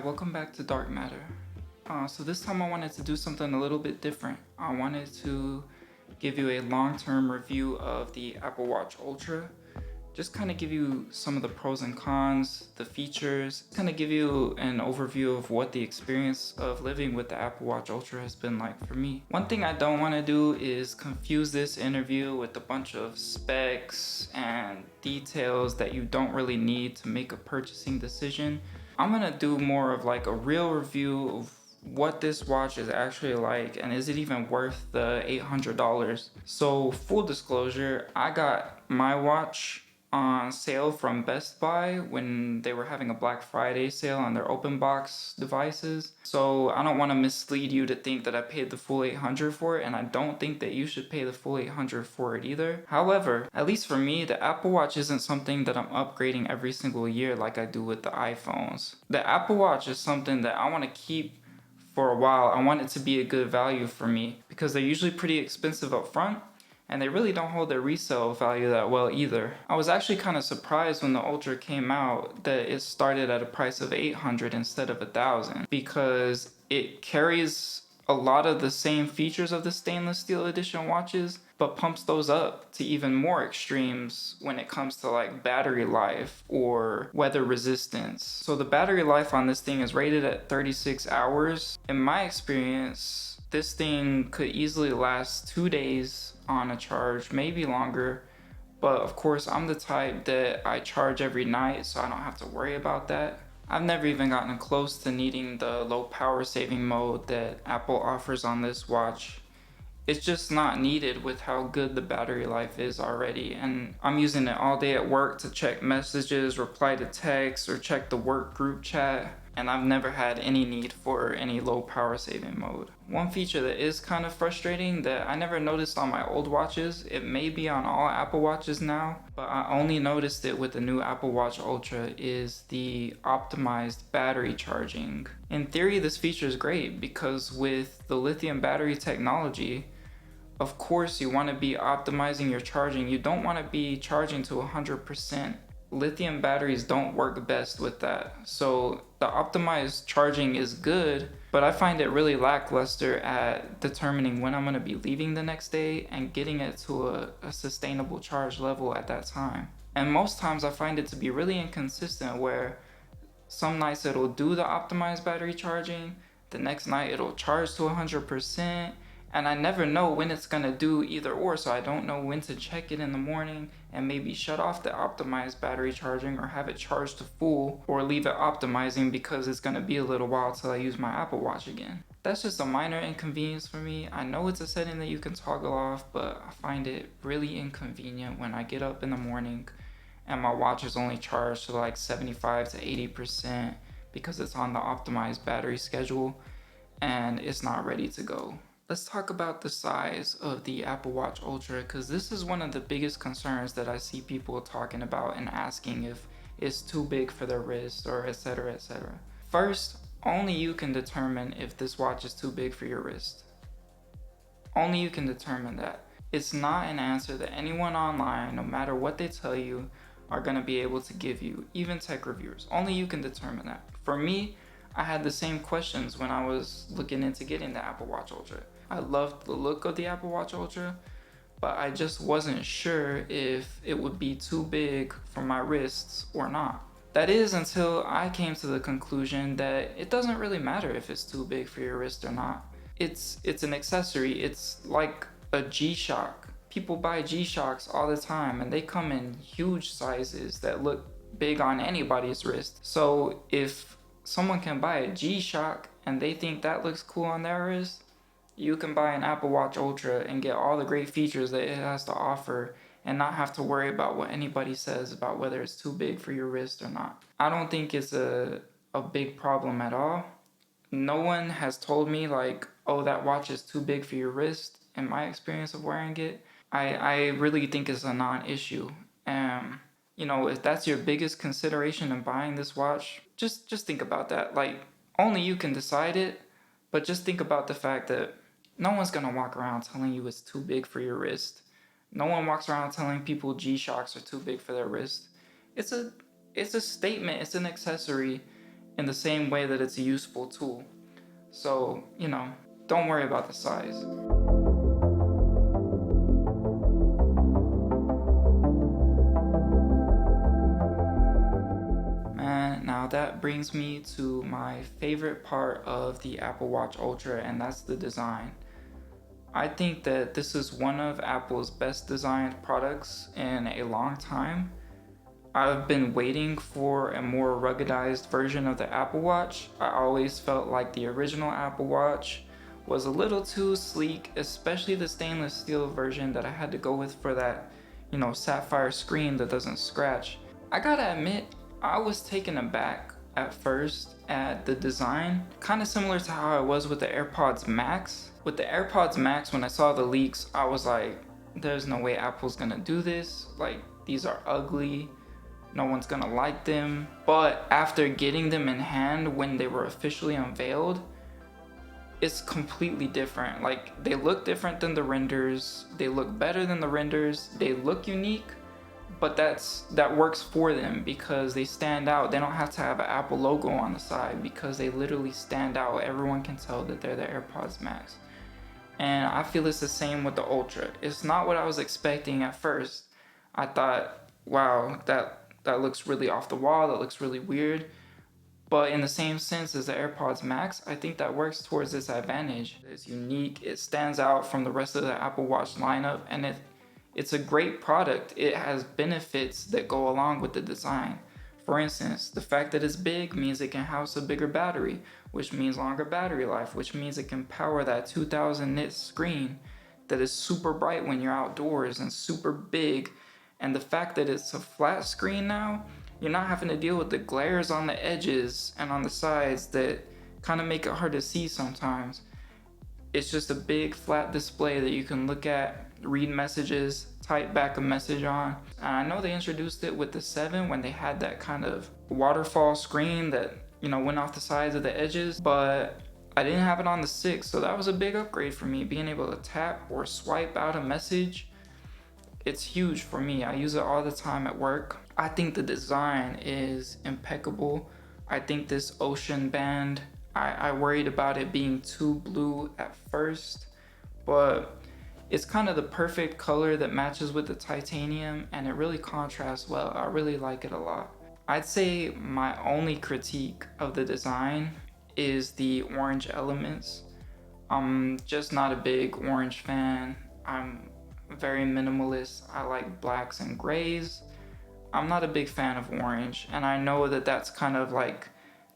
welcome back to Dark Matter. So this time I wanted to do something a little bit different. I wanted to give you a long-term review of the Apple Watch Ultra. Just kind of give you some of the pros and cons, the features, kind of give you an overview of what the experience of living with the Apple Watch Ultra has been like for me. One thing I don't want to do is confuse this interview with a bunch of specs and details that you don't really need to make a purchasing decision. I'm gonna do more of like a real review of what this watch is actually like and is it even worth the $800. So full disclosure, I got my watch on sale from Best Buy when they were having a Black Friday sale on their open box devices. So I don't want to mislead you to think that I paid the full $800 for it, and I don't think that you should pay the full $800 for it either. However, at least for me, the Apple Watch isn't something that I'm upgrading every single year like I do with the iPhones. The Apple Watch is something that I want to keep for a while. I want it to be a good value for me because they're usually pretty expensive up front, and they really don't hold their resale value that well either. I was actually kind of surprised when the Ultra came out that it started at a price of $800 instead of $1,000 because it carries a lot of the same features of the stainless steel edition watches, but pumps those up to even more extremes when it comes to like battery life or weather resistance. So the battery life on this thing is rated at 36 hours. In my experience, this thing could easily last 2 days on a charge, maybe longer. But of course, I'm the type that I charge every night, so I don't have to worry about that. I've never even gotten close to needing the low power saving mode that Apple offers on this watch. It's just not needed with how good the battery life is already, and I'm using it all day at work to check messages, reply to texts, or check the work group chat, and I've never had any need for any low power saving mode. One feature that is kind of frustrating that I never noticed on my old watches, it may be on all Apple Watches now, but I only noticed it with the new Apple Watch Ultra, is the optimized battery charging. In theory, this feature is great because with the lithium battery technology, of course you want to be optimizing your charging. You don't want to be charging to 100%. Lithium batteries don't work best with that. So the optimized charging is good, but I find it really lackluster at determining when I'm going to be leaving the next day and getting it to a sustainable charge level at that time. And most times I find it to be really inconsistent, where some nights it'll do the optimized battery charging, the next night it'll charge to 100%, and I never know when it's gonna do either or, so I don't know when to check it in the morning and maybe shut off the optimized battery charging or have it charged to full, or leave it optimizing because it's gonna be a little while till I use my Apple Watch again. That's just a minor inconvenience for me. I know it's a setting that you can toggle off, but I find it really inconvenient when I get up in the morning and my watch is only charged to like 75 to 80% because it's on the optimized battery schedule and it's not ready to go. Let's talk about the size of the Apple Watch Ultra, because this is one of the biggest concerns that I see people talking about and asking if it's too big for their wrist or etc. etc. First, only you can determine if this watch is too big for your wrist. Only you can determine that. It's not an answer that anyone online, no matter what they tell you, are going to be able to give you, even tech reviewers. Only you can determine that. For me, I had the same questions when I was looking into getting the Apple Watch Ultra. I loved the look of the Apple Watch Ultra, but I just wasn't sure if it would be too big for my wrists or not. That is until I came to the conclusion that it doesn't really matter if it's too big for your wrist or not. It's an accessory. It's like a G-Shock. People buy G-Shocks all the time, and they come in huge sizes that look big on anybody's wrist. So if someone can buy a G-Shock and they think that looks cool on their wrist, you can buy an Apple Watch Ultra and get all the great features that it has to offer and not have to worry about what anybody says about whether it's too big for your wrist or not. I don't think it's a big problem at all. No one has told me like, oh, that watch is too big for your wrist in my experience of wearing it. I really think it's a non-issue. If that's your biggest consideration in buying this watch, just think about that. Like, only you can decide it, but just think about the fact that no one's gonna walk around telling you it's too big for your wrist. No one walks around telling people G-Shocks are too big for their wrist. It's a statement, it's an accessory, in the same way that it's a useful tool. So, don't worry about the size. And now that brings me to my favorite part of the Apple Watch Ultra, and that's the design. I think that this is one of Apple's best designed products in a long time. I've been waiting for a more ruggedized version of the Apple Watch. I always felt like the original Apple Watch was a little too sleek, especially the stainless steel version that I had to go with for that, sapphire screen that doesn't scratch. I gotta admit, I was taken aback at first at the design, kind of similar to how I was with the AirPods Max. With the AirPods Max, when I saw the leaks, I was like, there's no way Apple's gonna do this. Like, these are ugly. No one's gonna like them. But after getting them in hand when they were officially unveiled, it's completely different. Like, they look different than the renders. They look better than the renders. They look unique, but that works for them because they stand out. They don't have to have an Apple logo on the side because they literally stand out. Everyone can tell that they're the AirPods Max. And I feel it's the same with the Ultra. It's not what I was expecting at first. I thought, wow, that looks really off the wall. That looks really weird. But in the same sense as the AirPods Max, I think that works towards its advantage. It's unique. It stands out from the rest of the Apple Watch lineup, and it's a great product. It has benefits that go along with the design. For instance, the fact that it's big means it can house a bigger battery, which means longer battery life, which means it can power that 2000 nit screen that is super bright when you're outdoors and super big. And the fact that it's a flat screen now, you're not having to deal with the glares on the edges and on the sides that kind of make it hard to see sometimes. It's just a big flat display that you can look at, read messages, type back a message on. And I know they introduced it with the 7 when they had that kind of waterfall screen that, went off the sides of the edges, but I didn't have it on the 6, so that was a big upgrade for me, being able to tap or swipe out a message. It's huge for me. I use it all the time at work. I think the design is impeccable. I think this ocean band, I worried about it being too blue at first, but it's kind of the perfect color that matches with the titanium, and it really contrasts well. I really like it a lot. I'd say my only critique of the design is the orange elements. I'm just not a big orange fan. I'm very minimalist. I like blacks and grays. I'm not a big fan of orange, and I know that that's kind of like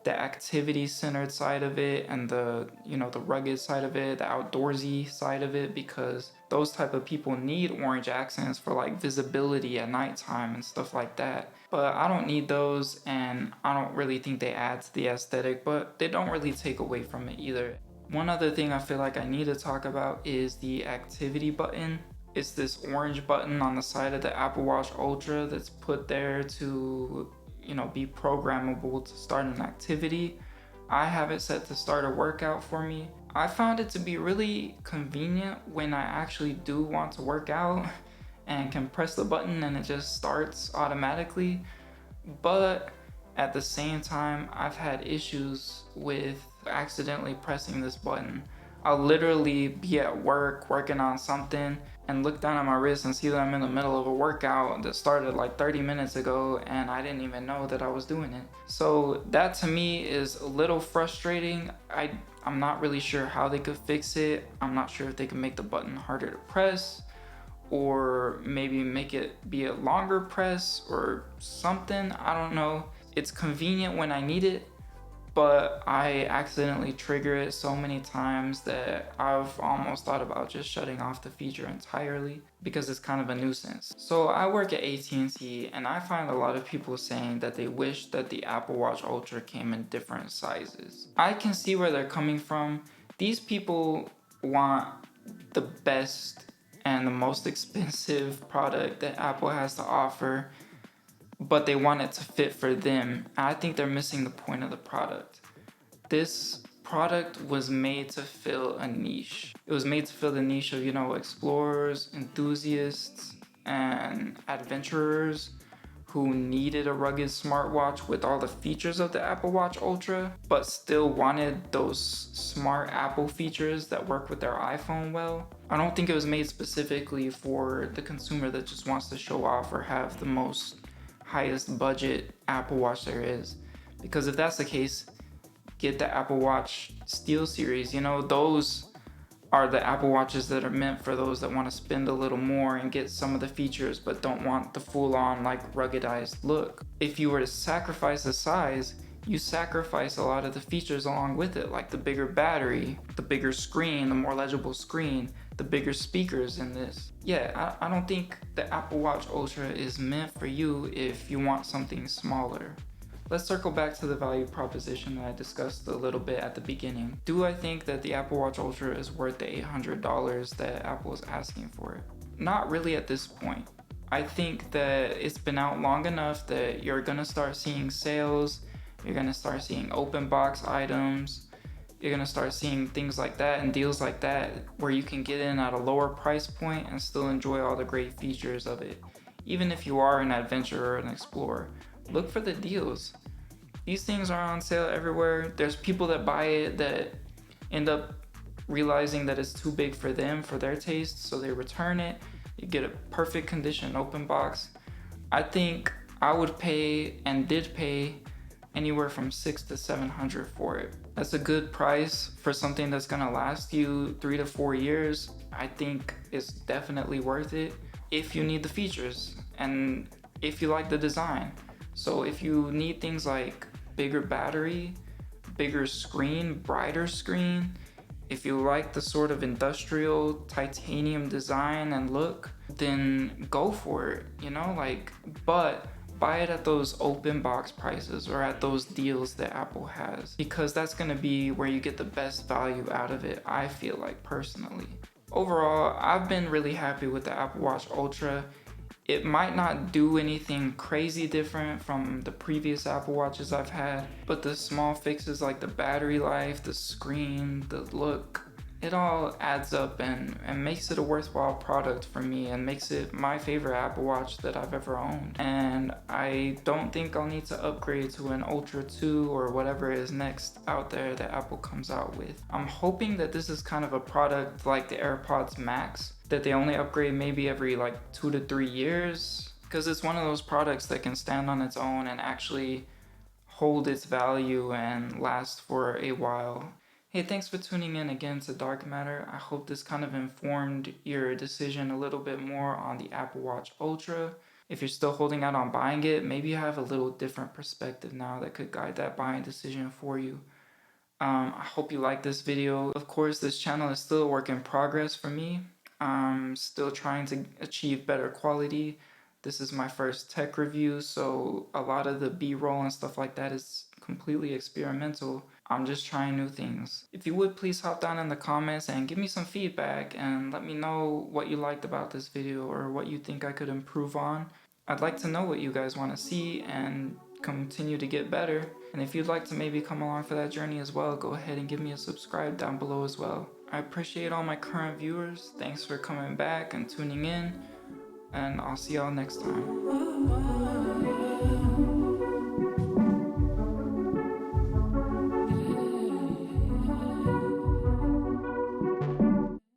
the activity centered side of it and the rugged side of it, the outdoorsy side of it, because those type of people need orange accents for like visibility at nighttime and stuff like that. But I don't need those, and I don't really think they add to the aesthetic, but they don't really take away from it either. One other thing I feel like I need to talk about is the activity button. It's this orange button on the side of the Apple Watch Ultra that's put there to be programmable to start an activity. I have it set to start a workout for me. I found it to be really convenient when I actually do want to work out and can press the button and it just starts automatically. But at the same time, I've had issues with accidentally pressing this button. I'll literally be at work working on something and look down at my wrist and see that I'm in the middle of a workout that started like 30 minutes ago and I didn't even know that I was doing it. So that to me is a little frustrating. I'm not really sure how they could fix it. I'm not sure if they can make the button harder to press or maybe make it be a longer press or something. I don't know. It's convenient when I need it, but I accidentally trigger it so many times that I've almost thought about just shutting off the feature entirely because it's kind of a nuisance. So I work at AT&T, and I find a lot of people saying that they wish that the Apple Watch Ultra came in different sizes. I can see where they're coming from. These people want the best and the most expensive product that Apple has to offer, but they want it to fit for them. I think they're missing the point of the product. This product was made to fill a niche. It was made to fill the niche of, explorers, enthusiasts, and adventurers who needed a rugged smartwatch with all the features of the Apple Watch Ultra, but still wanted those smart Apple features that work with their iPhone well. I don't think it was made specifically for the consumer that just wants to show off or have the most highest budget Apple Watch there is. Because if that's the case, get the Apple Watch Steel Series. You know, those are the Apple Watches that are meant for those that want to spend a little more and get some of the features but don't want the full-on like ruggedized look. If you were to sacrifice the size, you sacrifice a lot of the features along with it, like the bigger battery, the bigger screen, the more legible screen, the bigger speakers in this. Yeah, I don't think the Apple Watch Ultra is meant for you if you want something smaller. Let's circle back to the value proposition that I discussed a little bit at the beginning. Do I think that the Apple Watch Ultra is worth the $800 that Apple is asking for it? Not really at this point. I think that it's been out long enough that you're gonna start seeing sales, you're gonna start seeing open box items, you're gonna start seeing things like that and deals like that where you can get in at a lower price point and still enjoy all the great features of it. Even if you are an adventurer or an explorer, look for the deals. These things are on sale everywhere. There's people that buy it that end up realizing that it's too big for them, for their taste, so they return it. You get a perfect condition open box. I think I would pay and did pay anywhere from $600 to $700 for it. That's a good price for something that's gonna last you 3 to 4 years. I think it's definitely worth it if you need the features and if you like the design. So if you need things like bigger battery, bigger screen, brighter screen, if you like the sort of industrial titanium design and look, then go for it, you know, like, but buy it at those open box prices or at those deals that Apple has, because that's gonna be where you get the best value out of it, I feel like personally. Overall, I've been really happy with the Apple Watch Ultra. It might not do anything crazy different from the previous Apple Watches I've had, but the small fixes like the battery life, the screen, the look, it all adds up and makes it a worthwhile product for me and makes it my favorite Apple Watch that I've ever owned. And I don't think I'll need to upgrade to an Ultra 2 or whatever is next out there that Apple comes out with. I'm hoping that this is kind of a product like the AirPods Max, that they only upgrade maybe every like 2 to 3 years, because it's one of those products that can stand on its own and actually hold its value and last for a while. Hey, thanks for tuning in again to Dark Matter. I hope this kind of informed your decision a little bit more on the Apple Watch Ultra. If you're still holding out on buying it, maybe you have a little different perspective now that could guide that buying decision for you. I hope you like this video. Of course, this channel is still a work in progress for me. I'm still trying to achieve better quality. This is my first tech review, so a lot of the B-roll and stuff like that is completely experimental. I'm just trying new things. If you would, please hop down in the comments and give me some feedback and let me know what you liked about this video or what you think I could improve on. I'd like to know what you guys want to see and continue to get better. And if you'd like to maybe come along for that journey as well, go ahead and give me a subscribe down below as well. I appreciate all my current viewers. Thanks for coming back and tuning in, and I'll see y'all next time.